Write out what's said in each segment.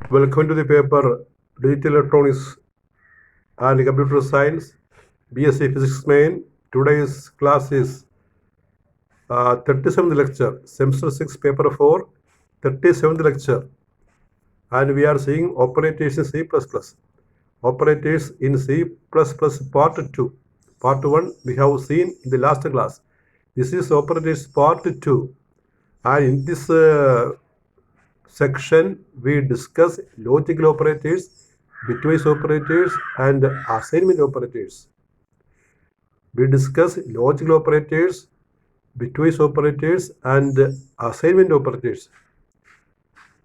Welcome to the paper Digital Electronics and Computer Science, BSc Physics Main. Today's class is 37th lecture, Semester 6, Paper 4, 37th lecture. And we are seeing operators in C++. Operators in C++ Part 2. Part 1 we have seen in the last class. This is operators Part 2. And in this section we discuss logical operators, bitwise operators and assignment operators. We discuss logical operators, bitwise operators and assignment operators.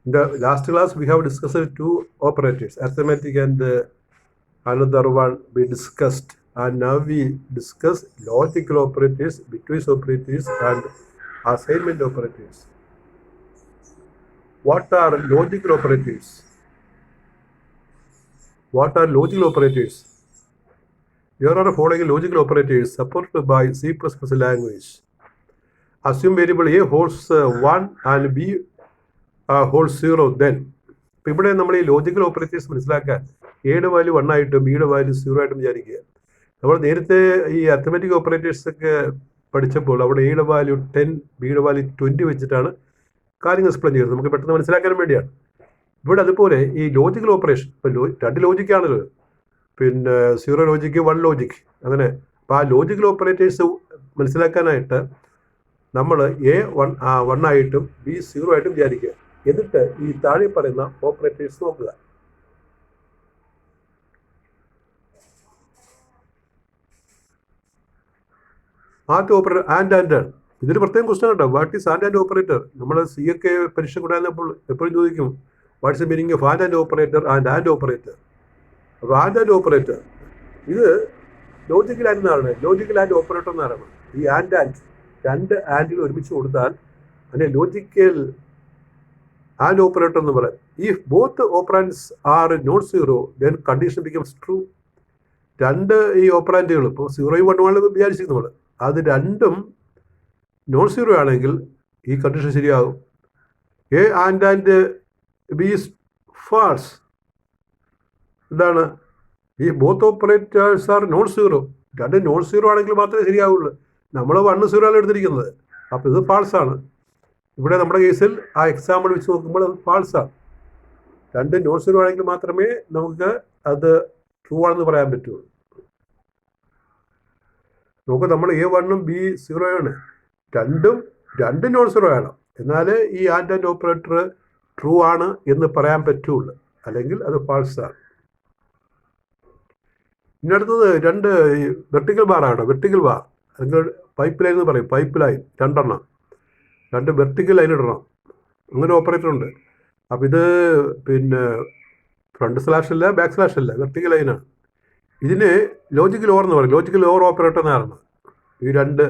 In the last class we have discussed two operators, arithmetic and another one we discussed, and now we discuss logical operators, bitwise operators and assignment operators. What are logical operators? What are logical operators? Here are following logical operators supported by C++ language. Assume variable A holds 1 and B holds 0 then. ഇപ്പോൾ ഇവിടെ നമ്മൾ ഈ logical operators മനസ്സിലാക്കാൻ എയുടെ value 1 ആയിട്ടും ബിയുടെ value 0 ആയിട്ടും വിചാരിക്കുക. നമ്മൾ നേരത്തെ ഈ അരിത്മെറ്റിക് ഓപ്പറേറ്റേഴ്സ് ഒക്കെ പഠിച്ചപ്പോൾ അവിടെ എയുടെ വാല്യൂ 10 ബിയുടെ വാല്യൂ 20 വെച്ചിട്ടാണ് കാര്യങ്ങൾ എക്സ്പ്ലെയിൻ ചെയ്യുന്നത്, നമുക്ക് പെട്ടെന്ന് മനസ്സിലാക്കാൻ വേണ്ടിയാണ്. ഇവിടെ അതുപോലെ ഈ ലോജിക്കൽ ഓപ്പറേഷൻ ഇപ്പോൾ രണ്ട് ലോജിക്കാണല്ലോ, പിന്നെ 0 ലോജിക്ക് 1 ലോജിക്ക് അങ്ങനെ. അപ്പോൾ ആ ലോജിക്കൽ ഓപ്പറേറ്റേഴ്സ് മനസ്സിലാക്കാനായിട്ട് നമ്മൾ എ 1 ആയിട്ടും ബി 0 ആയിട്ടും വിചാരിക്കുക. എന്നിട്ട് ഈ താഴെ പറയുന്ന ഓപ്പറേറ്റേഴ്സ് നോക്കുക. ആദ്യത്തെ ഓപ്പറേറ്റർ ആൻഡ് ആണ്. ഇതൊരു പ്രത്യേകം ക്വസ്റ്റൻ കേട്ടോ. What is and operator? നമ്മൾ സി ഒക്കെ പരീക്ഷ കൂടാനപ്പോൾ എപ്പോഴും ചോദിക്കും what's the meaning of and operator and operator. അപ്പോൾ ആൻഡ് ഓപ്പറേറ്റർ ഇത് ലോജിക്കൽ ആൻഡ് എന്നാണ്, ലോജിക്കൽ ആൻഡ് ഓപ്പറേറ്റർ എന്ന് പറയുന്നത്. ഈ ആൻഡ് രണ്ട് ആൻഡുകൾ ഒരുമിച്ച് കൊടുത്താൽ അതിനെ ലോജിക്കൽ ആൻഡ് ഓപ്പറേറ്റർ എന്ന് പറയാം. If both operands are not 0 then condition becomes true. രണ്ട് ഈ ഓപ്പറാൻഡുകൾ ഇപ്പോൾ 0യും 1 ആണ് വിചാരിച്ചിരിക്കുന്നത് നമ്മൾ, അത് രണ്ടും നോട്ട് 0 ആണെങ്കിൽ ഈ കണ്ടീഷൻ ശരിയാകും. A and B is false. എന്താണ്? ഈ ബോത്ത് ഓപ്പറേറ്റേഴ്സ് ആർ നോട്ട് 0, രണ്ട് നോട്ട് 0 ആണെങ്കിൽ മാത്രമേ ശരിയാവുള്ളൂ. നമ്മൾ 1 0 ആണ് എടുത്തിരിക്കുന്നത്, അപ്പോൾ ഇത് ഫാൾസ് ആണ്. ഇവിടെ നമ്മുടെ കേസിൽ ആ എക്സാമ്പിൾ വെച്ച് നോക്കുമ്പോൾ അത് ഫാൾസ് ആണ്. രണ്ട് നോട്ട് 0 ആണെങ്കിൽ മാത്രമേ നമുക്ക് അത് ട്രൂ ആണെന്ന് പറയാൻ പറ്റുള്ളൂ. നമുക്ക് നമ്മൾ A1 ഉം B0 ആണ്, രണ്ട് നോട്ട് 0 ആണ്, എന്നാൽ ഈ ആൻഡ് ഓപ്പറേറ്റർ ട്രൂ ആണ് എന്ന് പറയാൻ പറ്റുള്ളൂ, അല്ലെങ്കിൽ അത് ഫാൾസ് ആണ്. ഇനി അടുത്തത് രണ്ട് വെർട്ടിക്കൽ ബാർ ആണ്. വെർട്ടിക്കൽ ബാർ അല്ലെങ്കിൽ പൈപ്പ് ലൈൻ എന്ന് പറയും. പൈപ്പ് ലൈൻ രണ്ട് വെർട്ടിക്കൽ ലൈൻ ഇടണം, അങ്ങനെ ഓപ്പറേറ്റർ ഉണ്ട്. അപ്പം ഇത് പിന്നെ ഫ്രണ്ട് സ്ലാഷ് അല്ല ബാക്ക് സ്ലാഷ് അല്ല, വെർട്ടിക്കൽ ലൈനാണ്. ഇതിന് ലോജിക്കൽ ഓർ എന്ന് പറയും. ലോജിക്കൽ ഓർ ഓപ്പറേറ്റർ എന്നാണ്. ഈ രണ്ട്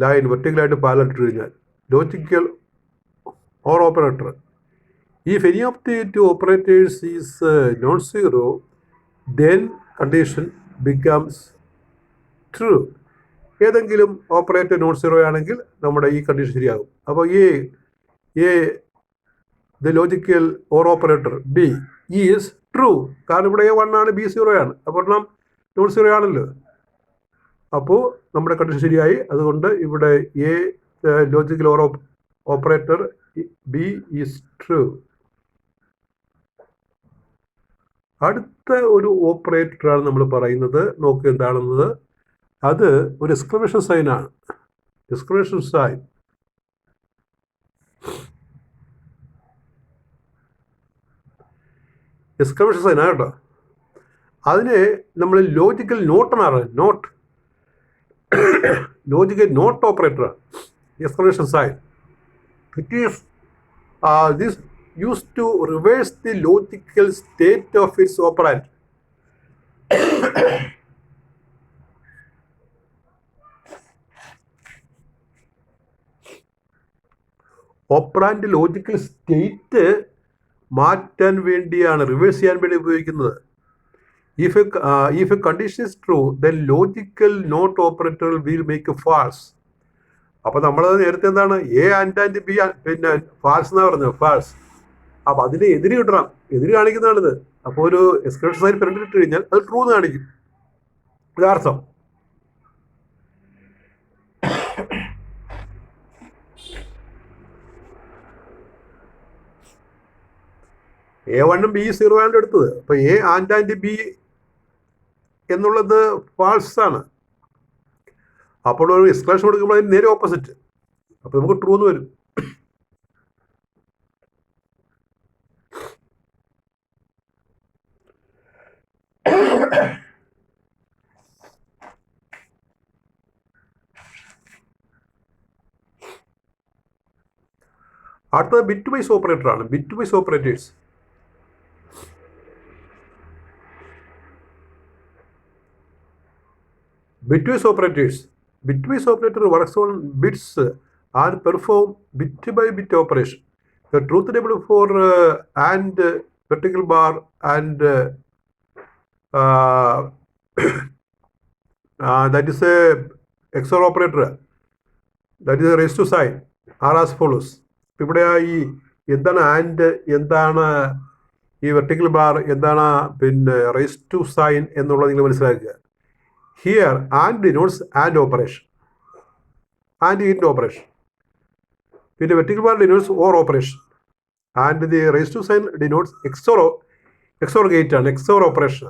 ലൈൻ വെർട്ടിക്കലായിട്ട് പാലിട്ട് കഴിഞ്ഞാൽ logical or operator. If any of the two operators is not 0 then condition becomes true. ഏതെങ്കിലും ഓപ്പറേറ്റർ നോട്ട് 0 ആണെങ്കിൽ നമ്മുടെ ഈ കണ്ടീഷൻ ശരിയാകും. അപ്പോൾ the logical or operator B is true. കാരണം ഇവിടെ A1 ആണ് ബി 0 ആണ്, അപ്പോൾ നോട്ട് 0 ആണല്ലോ, അപ്പോൾ നമ്മുടെ കണ്ടീഷൻ ശരിയായി. അതുകൊണ്ട് ഇവിടെ logical or operator B is true. അടുത്ത ഒരു ഓപ്പറേറ്ററാണ് നമ്മൾ പറയുന്നത്. നോക്കുക എന്താണെന്നത്. അത് ഒരു എക്സ്ക്ലമേഷൻ സൈനാണ്. എക്സ്ക്ലമേഷൻ സൈൻ ആണ് കേട്ടോ. അതിനെ നമ്മൾ ലോജിക്കൽ നോട്ടാണ്. Logical not operator exclamation sign. It is this used to reverse the logical state of its operand. Operand logical state മാറ്റാൻ വേണ്ടിയാണ്, റിവേഴ്സ് ചെയ്യാൻ വേണ്ടി ഉപയോഗിക്കുന്നത്. If a condition is true then logical not operator will make a false. അപ്പോൾ നമ്മൾ നേരത്തെ എന്താണ് A and B പിന്നെ ഫാൾസ് എന്നാണ് പറഞ്ഞത്. ഫാൾസ് അപ്പൊ അതിന് എതിര് കിട്ടണം, എതിര് കാണിക്കുന്നതാണിത്. അപ്പോൾ ഒരു എക്സ്ക്ലൂഷൻ സൈൻ ഫ്രണ്ടിൽ ഇട്ട് കഴിഞ്ഞാൽ അത് ട്രൂ എന്ന് കാണിക്കും, ഇതാർത്ഥം. A1 B 0 ആണ് എടുത്തത്. അപ്പൊ A ആൻഡ് B എന്നുള്ളത് ഫാൾസ് ആണ്. അപ്പോൾ ഒരു എക്സ്ക്ലൂഷൻ കൊടുക്കുമ്പോൾ അതിന് നേരെ ഓപ്പോസിറ്റ്, അപ്പൊ നമുക്ക് ട്രൂ എന്ന് വരും. അടുത്തത് ബിറ്റ് വൈസ് ഓപ്പറേറ്റർ ആണ്. Bitwise operators. Bitwise operators. Bitwise operator works on bits and perform bit by bit operation. The truth table for and vertical bar and that is a XOR operator. That is a raised to sign are as follows. ഇവിടെ ഈ എന്താണ് and, എന്താണ് ഈ vertical bar, എന്താണ് പിന്നെ raise to sign എന്നുള്ളത് നിങ്ങൾ മനസ്സിലാക്കുക. Here and denotes and operation, and in operation. Then the vertical bar denotes or operation, and the raised to sign denotes XOR gate and XOR operation.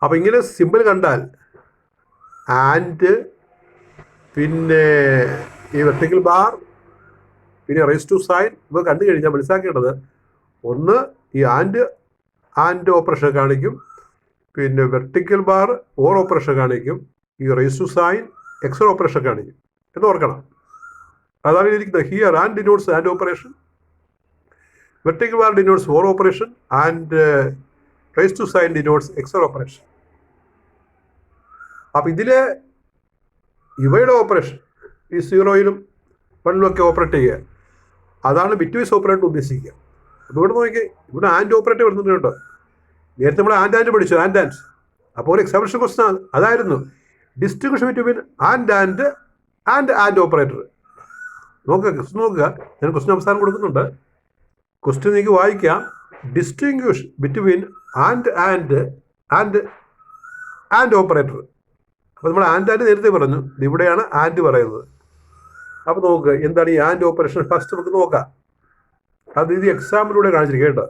അപ്പോൾ ഇങ്ങനെ simple കണ്ടാൽ and, പിന്നെ ഈ vertical bar, പിന്നെ raise to sign ഇവ കണ്ടു കഴിഞ്ഞാൽ മനസ്സിലാക്കേണ്ടത്, ഒന്ന് ഈ ആൻഡ് ഓപ്പറേഷൻ കാണിക്കും, പിന്നെ വെർട്ടിക്കൽ ബാർ ഓർ ഓപ്പറേഷൻ കാണിക്കും, ഈ raise to sign XOR operation കാണിക്കും എന്ന് ഓർക്കണം. അതാണ് ഇരിക്കുന്നത്. Here and denotes and operation, vertical bar denotes or operation, and raise to sign denotes XOR operation. അപ്പം ഇതിലെ ഇവയുടെ ഓപ്പറേഷൻ ഈ 0-ലും 1-ലും ഒക്കെ ഓപ്പറേറ്റ് ചെയ്യുക, അതാണ് ബിറ്റ്വൈസ് ഓപ്പറേറ്റർ ഉദ്ദേശിക്കുക. അപ്പോൾ ഇവിടെ നോക്കി, ഇവിടെ ആൻഡ് ഓപ്പറേറ്റർ വരുന്നുണ്ട്. നേരത്തെ നമ്മൾ ആൻഡ് പഠിച്ചു, ആൻഡ്. അപ്പോൾ ഒരു എക്സാമിനേഷൻ ക്വസ്റ്റൻ അതായിരുന്നു, ഡിസ്റ്റിങ്വിഷൻ ബിറ്റ്വീൻ ആൻഡ് ഓപ്പറേറ്റർ. നോക്കുക, ക്വസ്റ്റൻ നോക്കുക, ഞാൻ ക്വസ്റ്റൻ അവസാനം കൊടുക്കുന്നുണ്ട്. ക്വസ്റ്റൻ നിങ്ങൾക്ക് വായിക്കാം. Distinguish between and operator. അപ്പോൾ നമ്മൾ ആൻഡ് നേരത്തെ പറഞ്ഞു, ഇവിടെയാണ് ആൻഡ് പറയുന്നത്. അപ്പോൾ നോക്കുക എന്താണ് ഈ ആൻഡ് ഓപ്പറേഷൻ. ഫസ്റ്റ് നമുക്ക് നോക്കാം. അത് ഇത് എക്സാമ്പിളിലൂടെ കാണിച്ചിരിക്കുക കേട്ടോ,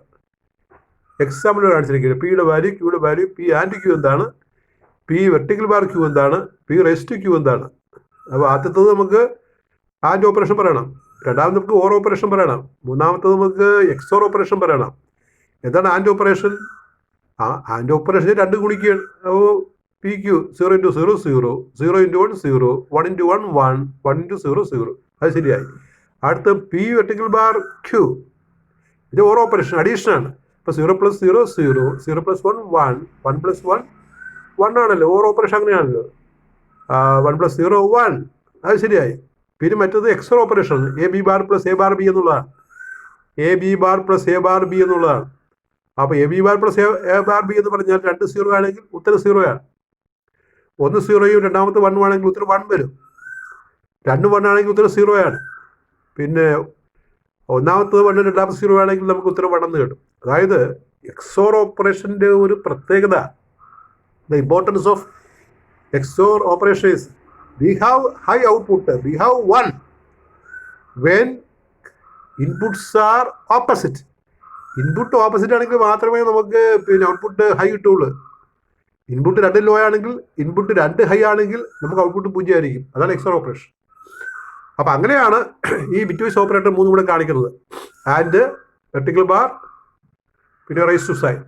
എക്സാമ്പിളിലൂടെ കാണിച്ചിരിക്കുന്നത്. പിയുടെ വാല്യൂ, ക്യൂയുടെ വാല്യൂ, പി ആൻഡ് ക്യൂ എന്താണ്, പി വെർട്ടിക്കൽ ബാർ ക്യൂ എന്താണ്, പി റേസ് ടു ക്യൂ എന്താണ്. അപ്പോൾ ആദ്യത്തത് നമുക്ക് ആൻഡ് ഓപ്പറേഷൻ പറയണം, രണ്ടാമത് നമുക്ക് ഓർ ഓപ്പറേഷൻ പറയണം, മൂന്നാമത്തത് നമുക്ക് എക്സോർ ഓപ്പറേഷൻ പറയണം. എന്താണ് ആൻഡ് ഓപ്പറേഷൻ? And operation 2 ഗുണിക്കുകയാണ്. അപ്പോൾ പി ക്യൂ 0 × 0 0, 0 × 1 0, 1 × 1 1, 1 × 0 0. അത് ശരിയായി. അടുത്ത പി വെർട്ടിക്കൽ ബാർ ക്യൂ, ഇത് ഓർ ഓപ്പറേഷൻ, അഡീഷൻ ആണ്. അപ്പോൾ 0 + 0 0, 0 + 1 1, 1 + 1 1 ആണല്ലോ, ഓർ ഓപ്പറേഷൻ അങ്ങനെയാണല്ലോ. 1 + 0 1, അത് ശരിയായി. പിന്നെ മറ്റത് XOR operation, AB bar + A bar B എന്നുള്ളതാണ്. AB bar + A bar B എന്നുള്ളതാണ്. അപ്പോൾ AB bar + A bar B എന്ന് പറഞ്ഞാൽ 2 0 ആണെങ്കിൽ ഉത്തരം 0 ആണ്. 1 0യും രണ്ടാമത്തെ 1 ആണെങ്കിൽ ഉത്തരം 1 വരും. 2 1 ആണെങ്കിൽ ഉത്തരം 0 ആണ്. പിന്നെ ഒന്നാമത്തത് 1 രണ്ടാമത്തെ 0 ആണെങ്കിൽ നമുക്ക് ഉത്തരം 1 എന്ന് കിട്ടും. അതായത് എക്സോർ ഓപ്പറേഷൻ്റെ ഒരു പ്രത്യേകത, the importance of XOR operation is we have high output, we have 1 when inputs are opposite. Input opposite ആണെങ്കിൽ മാത്രമേ നമുക്ക് പിന്നെ ഔട്ട്പുട്ട് ഹൈ കിട്ടുള്ളൂ. ഇൻപുട്ട് 2 ലോ ആണെങ്കിൽ, ഇൻപുട്ട് 2 ഹൈ ആണെങ്കിൽ നമുക്ക് ഔട്ട്പുട്ട് 0 ആയിരിക്കും. അതാണ് എക്സോർ ഓപ്പറേഷൻ. അപ്പം അങ്ങനെയാണ് ഈ ബിറ്റ്വൈസ് ഓപ്പറേറ്റർ 3 കൂടെ കാണിക്കുന്നത്. ആൻഡ്, വെർട്ടിക്കൽ ബാർ, പിന്നെ റൈസ് ടു സൈൻ.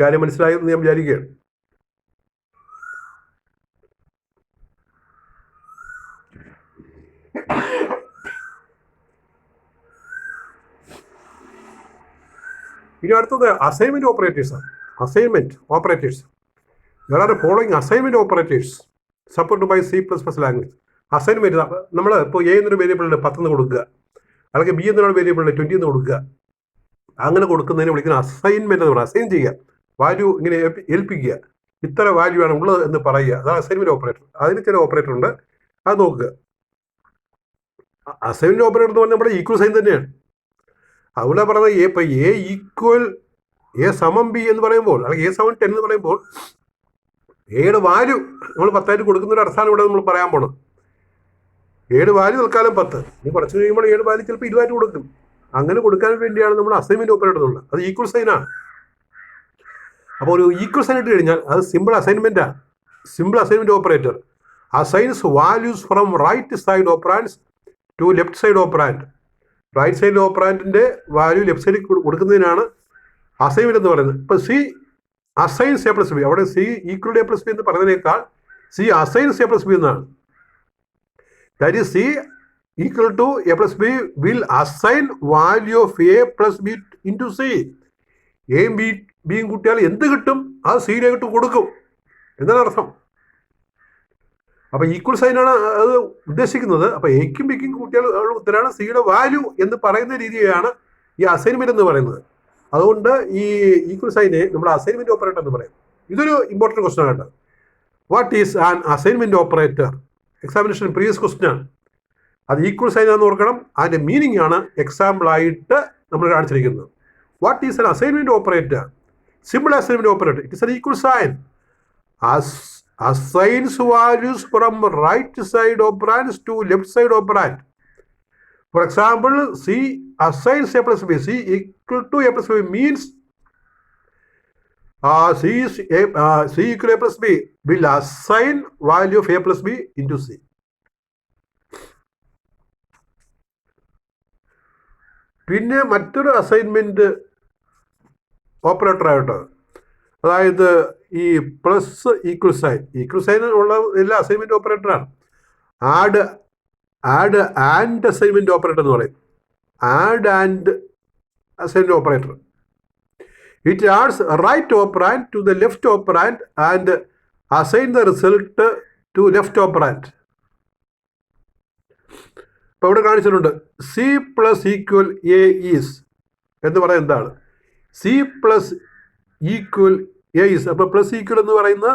കാര്യം മനസ്സിലായെന്ന് ഞാൻ വിചാരിക്കുകയാണ്. ഇനി അടുത്തത് അസൈൻമെന്റ് ഓപ്പറേറ്റേഴ്സ് ആണ്. Assignment operators. There are the following assignment operators supported by C++ language. Assignment നമ്മൾ ഇപ്പോൾ എ എന്നൊരു വേരിയബിളിന് 10 എന്ന് കൊടുക്കുക, അല്ലെങ്കിൽ ബി എന്നൊരു വേരിയബിളിന് 20 എന്ന് കൊടുക്കുക. അങ്ങനെ കൊടുക്കുന്നതിന് വിളിക്കുന്ന അസൈൻമെന്റ് എന്ന് പറയുന്നത്. അസൈൻ ചെയ്യുക, വാല്യൂ ഇങ്ങനെ ഏൽപ്പിക്കുക, ഇത്ര വാല്യൂ ആണ് ഉള്ളത് എന്ന് പറയുക. അതാണ് അസൈൻമെന്റ് ഓപ്പറേറ്റർ. അതിന് ചില ഓപ്പറേറ്റർ ഉണ്ട്, അത് നോക്കുക. അസൈൻമെന്റ് ഓപ്പറേറ്റർ എന്ന് പറഞ്ഞാൽ നമ്മുടെ ഈക്വൽ സൈൻ തന്നെയാണ്. അതുകൊണ്ട് പറയുന്നത് ഇപ്പം എ ഈക്വൽ എ സമം ബി എന്ന് പറയുമ്പോൾ, അല്ലെങ്കിൽ എ സമം 10 എന്ന് പറയുമ്പോൾ എയുടെ വാല്യൂ നമ്മൾ 10 കൊടുക്കുന്ന ഒരു അർത്ഥമാണ് ഇവിടെ നമ്മൾ പറയാൻ പോണത്. ഏഴ് വാല്യൂ തൽക്കാലം 10, ഇനി കുറച്ച് കഴിയുമ്പോൾ ഏഴ് വാല്യൂ ചിലപ്പോൾ 20 കൊടുക്കും. അങ്ങനെ കൊടുക്കാൻ വേണ്ടിയാണ് നമ്മൾ അസൈൻമെന്റ് ഓപ്പറേറ്റർ എന്നുള്ളത്. അത് ഈക്വൽ സൈനാണ്. അപ്പോൾ ഒരു ഈക്വൽ സൈൻ ഇട്ട് കഴിഞ്ഞാൽ അത് സിമ്പിൾ അസൈൻമെന്റാണ്. Simple assignment operator assigns values from right side operands to left side operand. Right side ഓപ്പറാൻഡിന്റെ വാല്യൂ ലെഫ്റ്റ് സൈഡിൽ കൊടുക്കുന്നതിനാണ് അസൈൻമെന്റ് എന്ന് പറയുന്നത്. ഇപ്പൊ C assigns A plus B, അവിടെ C equal A plus B എന്ന് പറയുന്നതിനേക്കാൾ C assigns A plus B എന്നാണ്. That is C equal to A plus B will assign value of A plus B into C. എയും ബിയും കൂട്ടിയാൽ എന്ത് കിട്ടും അത് സിയിലേക്ക് കൊടുക്കും എന്നാണ് അർത്ഥം. അപ്പൊ ഈക്വൽ സൈനാണ് അത് ഉദ്ദേശിക്കുന്നത്. അപ്പൊ എക്കും ബിക്കും കൂട്ടിയാൽ ഉത്തരമാണ് സിയുടെ വാല്യൂ എന്ന് പറയുന്ന രീതിയാണ് ഈ അസൈൻമെന്റ് എന്ന് പറയുന്നത്. അതുകൊണ്ട് ഈ ഈക്വൽ സൈനെ നമ്മൾ അസൈൻമെന്റ് ഓപ്പറേറ്റർ എന്ന് പറയും. ഇതൊരു ഇമ്പോർട്ടൻറ്റ് ക്വസ്റ്റൻ ആണ് കേട്ടോ. What is an assignment operator? Examination previous question ആണ്. അത് ഈക്വൽ സൈൻ ആണെന്ന് ഓർക്കണം. അതിന്റെ മീനിങ് ആണ് എക്സാമ്പിൾ ആയിട്ട് നമ്മൾ കാണിച്ചിരിക്കുന്നത്. What is an assignment operator? Simple assignment operator, it is an equal sign. Assigns values from right side operands to left side operand. For example, C assigns A plus B. C equal to A plus B means C equal A plus B will assign value of A plus B into C. പിന്നെ മറ്റൊരു assignment operator ആയിട്ട്, അതായത് ഈ plus equal sign ഉള്ള എല്ലാ assignment ഓപ്പറേറ്ററാണ്. Add and assignment operator എന്ന് പറയും. Add and assignment operator, it adds right operand to the left operand and assign the result to left operand. ഇപ്പൊ ഇവിടെ കാണിച്ചിട്ടുണ്ട് C plus equal A is എന്ന് പറയുന്നത് എന്താണ്? C plus equal A is. അപ്പൊ plus equal എന്ന് പറയുന്ന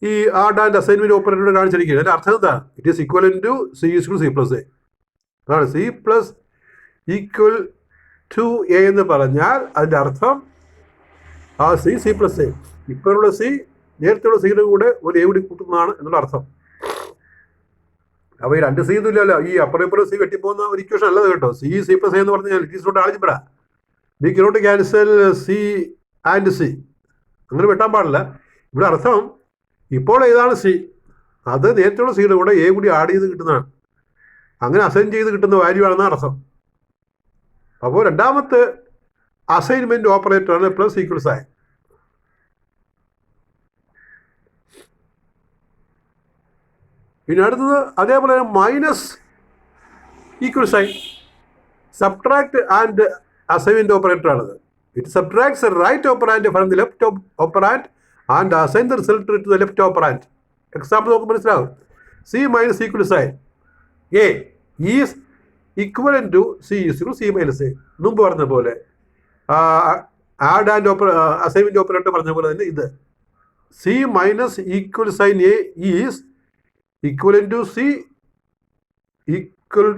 ഈ ആഡ് ആൻഡ് അസൈൻമെന്റ് ഓപ്പറേറ്റർ കാണിച്ചിരിക്കുകയാണ്. അതിന്റെ അർത്ഥം എന്താണ്? It is equal to C is to C plus A. അതാണ് C plus equal to A എന്ന് പറഞ്ഞാൽ അതിന്റെ അർത്ഥം ആ സി പ്ലസ് എ. ഇപ്പോഴുള്ള സി നേരത്തെയുള്ള സിയുടെ കൂടെ ഒരു എ കൂടി കൂട്ടുന്നതാണ് എന്നുള്ള അർത്ഥം. അപ്പൊ ഈ രണ്ട് സി ഒന്നും ഇല്ലല്ലോ. ഈ അപ്പുറം ഇപ്പുറം സി വെട്ടിപ്പോകുന്ന ഒരു ഇക്വേഷൻ അല്ലത് കേട്ടോ. സി പ്ലസ് എ എന്ന് പറഞ്ഞാൽ it is not algebra. We cannot cancel C and C, അങ്ങനെ വെട്ടാൻ പാടില്ല. ഇവിടെ അർത്ഥം ഇപ്പോൾ ഏതാണ് സി, അത് നേരത്തെയുള്ള സിയുടെ കൂടെ എ കൂടി ആഡ് ചെയ്ത് കിട്ടുന്നതാണ്. അങ്ങനെ അസൈൻ ചെയ്ത് കിട്ടുന്ന വാല്യൂ ആണെന്ന് അർത്ഥം. അപ്പോൾ രണ്ടാമത്തെ അസൈൻമെന്റ് ഓപ്പറേറ്ററാണ് പ്ലസ് ഈക്വൽ സൈൻ. പിന്നെ അടുത്തത് അതേപോലെ minus equal sign, subtract and assignment operator ആണത്. It subtracts right operand from the left operand and assign the result to the left operand. Example നമുക്ക് മനസ്സിലാവും. C minus equal sign A is equal to C is to C minus A. മുമ്പ് പറഞ്ഞ പോലെ add and assignment operator പറഞ്ഞ പോലെ തന്നെ ഇത് C minus equal sign A is equal to C equal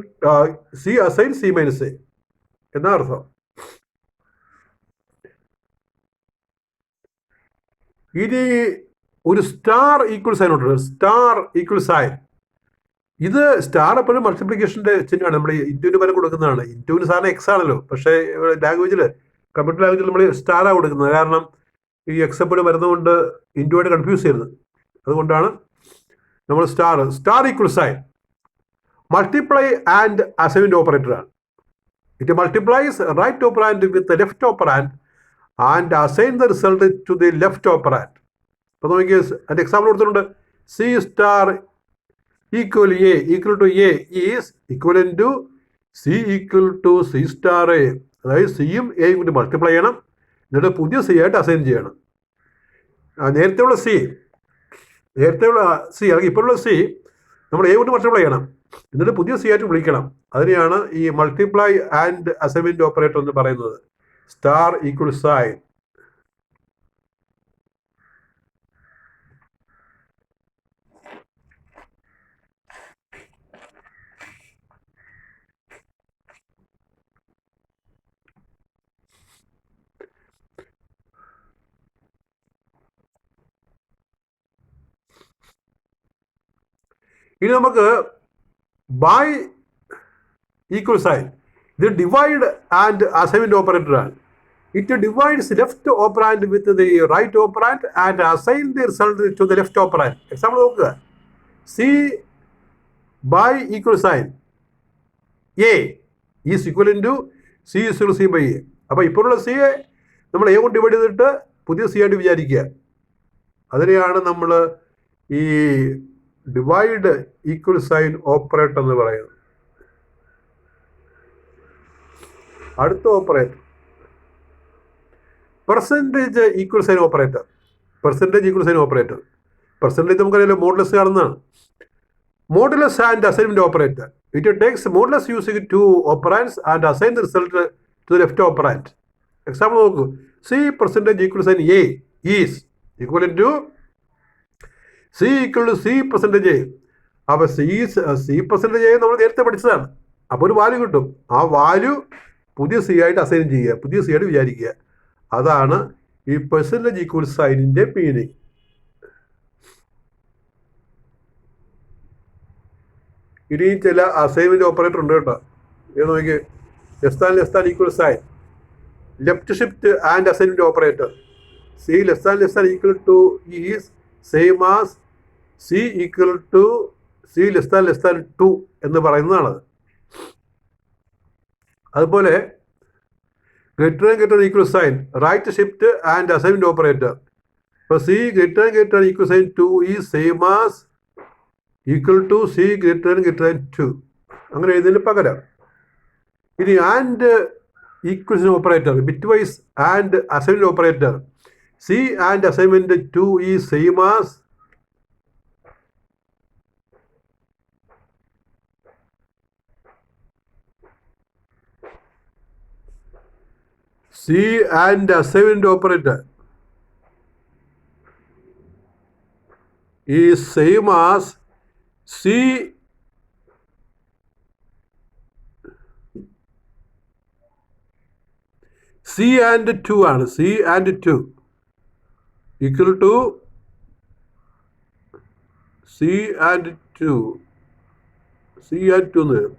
C assign C minus A എന്നാ അർത്ഥം. ഇനി ഒരു സ്റ്റാർ ഈക്വൽ സൈൻ ഉണ്ട്. സ്റ്റാർ ഈക്വൽ സൈൻ, ഇത് സ്റ്റാർ എപ്പോഴും മൾട്ടിപ്ലിക്കേഷന്റെ ചിഹ്നമാണ്. നമ്മൾ ഇൻറ്റുവിന് പരം കൊടുക്കുന്നതാണ്. ഇൻറ്റുവിന് സാധനം എക്സ് ആണല്ലോ, പക്ഷേ ലാംഗ്വേജിൽ കമ്പ്യൂട്ടർ ലാംഗ്വേജിൽ നമ്മൾ സ്റ്റാറാണ് കൊടുക്കുന്നത്. കാരണം ഈ എക്സ് എപ്പോഴും വരുന്നതുകൊണ്ട് ഇൻറ്റുവായിട്ട് കൺഫ്യൂസ് ചെയ്യുന്നത്. അതുകൊണ്ടാണ് നമ്മൾ star equal sign multiply and assignment operator ആണ്. It multiplies right operand with left operand and assign the result to the left operand. അപ്പോൾ നോക്കിയ അതിൻ്റെ എക്സാമ്പിൾ കൊടുത്തിട്ടുണ്ട്. C star equal A equal to A is equal to C equal to C star A. അതായത് സിയും എയും കൂടി multiply ചെയ്യണം, എന്നിട്ട് പുതിയ സി ആയിട്ട് അസൈൻ ചെയ്യണം. നേരത്തെയുള്ള സി അല്ലെങ്കിൽ ഇപ്പോഴുള്ള സി നമ്മൾ എ കൊണ്ട് മൾട്ടിപ്ലൈ ചെയ്യണം, എന്നിട്ട് പുതിയ സി ആയിട്ട് വിളിക്കണം. അതിനെയാണ് ഈ മൾട്ടിപ്ലൈ ആൻഡ് അസൈൻമെന്റ് ഓപ്പറേറ്റർ എന്ന് പറയുന്നത്. Star equal sign. ഇനി നമുക്ക് ബൈ ഈക്വൽ സൈൻ, ഇത് ഡിവൈഡ് ആൻഡ് അസൈൻമെന്റ് ഓപ്പറേറ്റർ ആണ്. It divides left operand with the right operand and assign the result to the left operand. Example നോക്കുക. C by equal sign A is equal to C is equal C by A. അപ്പോൾ ഇപ്പോഴുള്ള സിയെ നമ്മൾ A കൊണ്ട് divide ചെയ്തിട്ട് പുതിയ C ആയിട്ട് വിചാരിക്കുക. അതിനെയാണ് നമ്മൾ ഈ ഡിവൈഡ് ഈക്വൽ സൈൻ ഓപ്പറേറ്റർ എന്ന് പറയുന്നത്. അടുത്ത operator percentage equal sign operator. Percentage equal sign operator, percentage നമുക്കറിയാലോ മോഡുലസ് കാണുന്നതാണ്. Modulus and assignment operator, it takes modulus using two operands and assign the result to left operand. Example നോക്കൂ. C percentage equal sign A is equal to C equal to C percentage A. അപ്പോൾ C percentage A നമ്മൾ നേരത്തെ പഠിച്ചതാണ്. അപ്പോൾ ഒരു value കിട്ടും. ആ value പുതിയ സി ആയിട്ട് അസൈൻ ചെയ്യുക, പുതിയ സി ആയിട്ട് വിചാരിക്കുക. അതാണ് ഈ പെർസെൻറ്റേജ് ഈക്വൽ സൈനിൻ്റെ മീനിങ്. ഇനി ചില അസൈൻമെന്റ് ഓപ്പറേറ്റർ ഉണ്ട് കേട്ടോ. ഇത് നോക്കി. Less than equal sign, left shift and assignment operator. C less than equal two is same as C equal to C less than two എന്ന് പറയുന്നതാണ്. അതുപോലെ greater equal sign, right shift and assignment operator. ഇപ്പോൾ C greater equal sign two is same as equal to C greater two. അങ്ങനെ എഴുതുന്നതിന് പകരം ഇനി and equal operator, bitwise and assignment operator. C and assignment two is same as C and assignment operator is same as C and 2 ആണ്. C and 2 equal to C and 2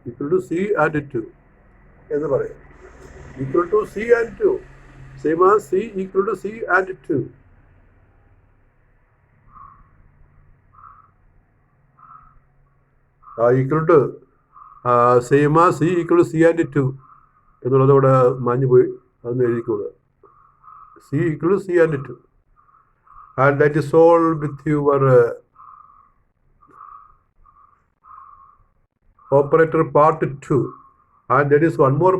equal to C and 2 എന്ന് പറയാം. Equal to C and 2, same as C equal to C and 2. Equal to same as C equal to C and 2 എന്നുള്ളത് ഇവിടെ മാഞ്ഞു പോയി. അതൊന്ന് എഴുതിക്കോളുക. C equal to C and 2, and that is all with your operator part 2. And there is one more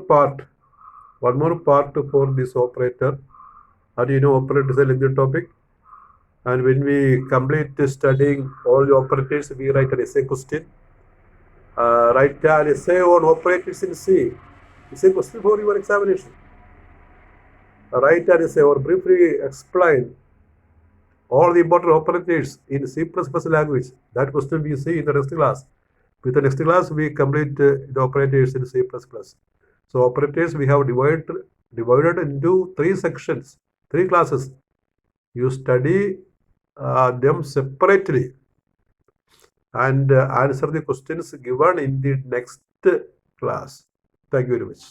part for this operator. And you know, operator is a lengthy topic, and when we complete studying all the operators, we write an essay question. Write an essay on operators in C. It's a question for your examination. Write an essay or briefly explain all the important operators in C++ language. That question we see in the next class. With the next class, we complete the operators in C++. So operators we have divided into 3 sections, 3 classes. You study them separately and answer the questions given in the next class. Thank you very much.